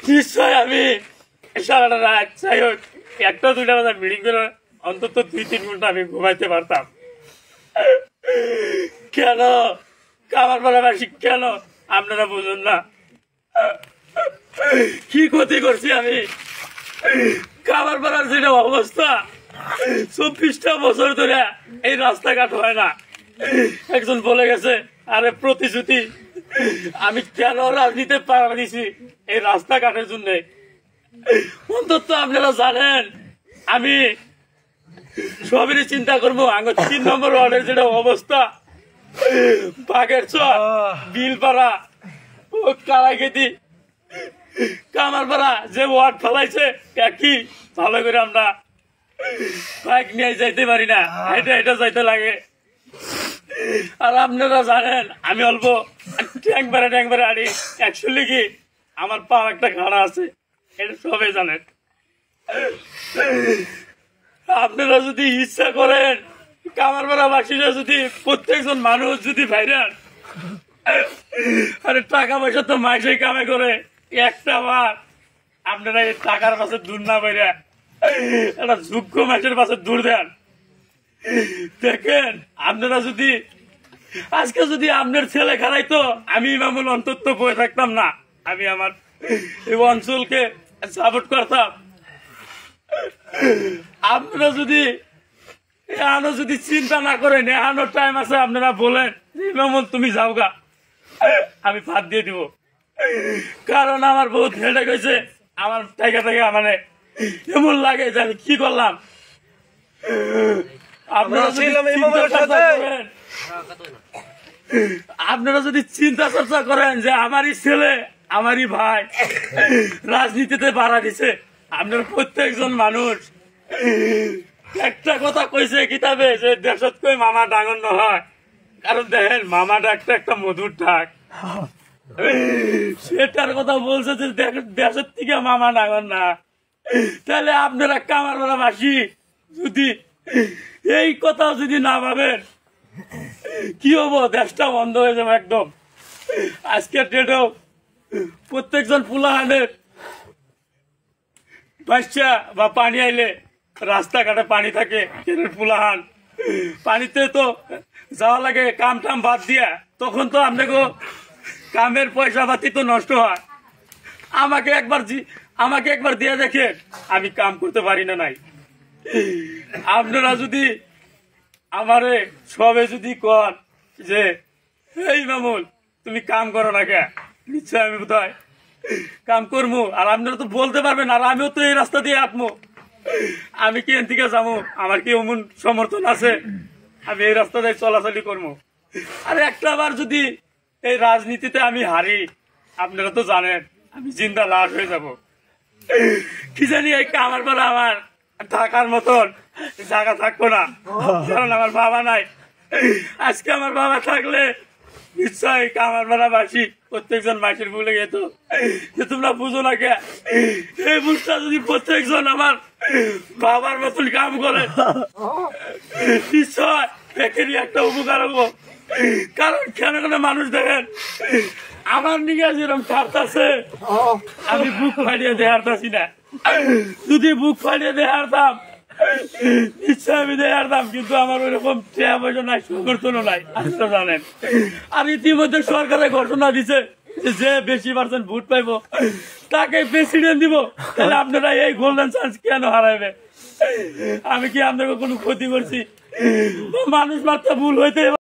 নিশ্চয় আমি সারাটা রাত যাই হোক একটা দুইটা বাজার মিটিং করে অন্তত 2-3 ঘন্টা আমি ঘুমাইতে পারতাম। কেন কামার পাড়াবাসী কেন আপনারা বুঝুন না? কি ক্ষতি করছি আমি? কামার পাড়ার যেটা অবস্থা 24টা বছর ধরে এই রাস্তাঘাট হয় না। একজন বলে গেছে আরে প্রতিশ্রুতি আমি কেন রাজনীতি পাড়া দিছি এই রাস্তাঘাটের জন্য। অন্তত আপনারা জানেন আমি সবেরই চিন্তা করবো। আগে 3 নম্বর ওয়ার্ডের যেটা অবস্থা বাগের চর বিলপাড়া ও কালাইগেতি কামারপাড়া যে ওয়ার্ড ফেলাইছে একই ভালো করে আমরা বাইক নিয়ে যাইতে পারি না, এটা যাইতে লাগে। আর আপনারা জানেন আমি অল্প ট্যাঙ্ক বেড়ে আড়ি অ্যাকচুয়ালি কি আমার পা একটা খাড়া আছে, এটা সবাই জানেন। আপনারা যদি ইচ্ছা করেন কামারপাড়াবাসীরা যদি প্রত্যেকজন মানুষ যদি ভাইরান আরে টাকা পয়সা তো মাসে কামাই করে একটা বার আপনারা এই টাকার পাশে দূর না বাইরে একটা যোগ্য মাসের পাশে দূর দেন। দেখেন আপনারা যদি আজকে যদি আপনার ছেলে খেলাইতো আমি মামুল অন্তত বয়ে থাকতাম না, আমি আমার এই অঞ্চলকে সাপোর্ট করতাম। আপনারা যদি এহানো যদি চিন্তা না করেন এহানো টাইম আছে আপনারা বলেন মামুল তুমি যাও গা আমি ভাত দিয়ে দিব, কারণ আমার বহুত হেডেক হয়েছে। আমার থেকে মানে এমন লাগে যে আমি কি করলাম। আপনারা যদি চিন্তা চর্চা করেন যে আমারই ছেলে আমারই ভাই রাজনীতিতে বাড়া দিছে, আপনার প্রত্যেকজন মানুষ একটা কথা কইছে কিতাবে যে দেশত কই মামা ডাঙর নহয়, কারণ দেখেন মামা ডাকটা একটা মধুর ডাক, সেটার কথা বলছে যে দেশের থেকে মামা ডাঙর না। তাহলে আপনারা কামারপাড়াবাসী যদি এই কথা যদি না ভাবেন কি হবো, দেশটা বন্ধ হয়ে যাবে একদম। আজকের ডেটেও প্রত্যেকজন পুলাহানের বাচ্চা বা পানি আইলে রাস্তাঘাটে পানি থাকে, পুলাহান পানিতে তো যাওয়া লাগে কাম টাম বাদ দিয়া, তখন তো আপনাকে কামের পয়সা পাতি তো নষ্ট হয়। আমাকে একবার দিয়ে দেখেন আমি কাম করতে পারি না নাই। আপনারা যদি আমারে সবে যদি কন যে এই মামুল তুমি কাম করো না কে, নিশ্চয় আমি বোধহয় কাম করবো। আর আপনারা তো বলতে পারবেন আর আমিও তো এই রাস্তা দিয়ে আঁটবো, আমি কি এদিকে যাবো, আমার কি এমন সমর্থন আছে আমি এই রাস্তা দিয়ে চলাচলি করবো। আর একটা বার যদি এই রাজনীতিতে আমি হারি আপনারা তো জানেন আমি জিন্দা লাশ হয়ে যাব। কি জানি এই কামারপাড়া আমার থাকার মতন জায়গা থাকবো না, কারণ আমার বাবা নাই। আজকে আমার বাবা থাকলে নিশ্চয় কামারপাড়াবাসী প্রত্যেকজন মাসির ভুলে যেত যে তোমরা বুঝো না কে। এই বুঝটা যদি প্রত্যেকজন আমার বাবার মতন কাম করে নিশ্চয় একেরই একটা উপকার হবো। কারণ কেন কেন মানুষ দেখেন আমার নিকে যেরকম ছাড়তাছে আমি বুক ফাটিয়ে দেখারতাছি না। যদি বুক ফাটিয়ে দেখারতাম নিশ্চয় আমি দেখারতাম, কিন্তু আমার ওইরকম টাকা পয়সা নাই, সমর্থনও নাই, আপনারা জানেন। আর ইতিমধ্যে সরকারের ঘোষণা দিছে যে বেশি পার্সেন্ট ভোট পাইবো তাকে প্রেসিডেন্ট দিব। তাহলে আপনারা এই গোল্ডেন চান্স কেন হারাইবে? আমি কি আপনাকে কোনো ক্ষতি করছি? মানুষ মাত্র ভুল হইতে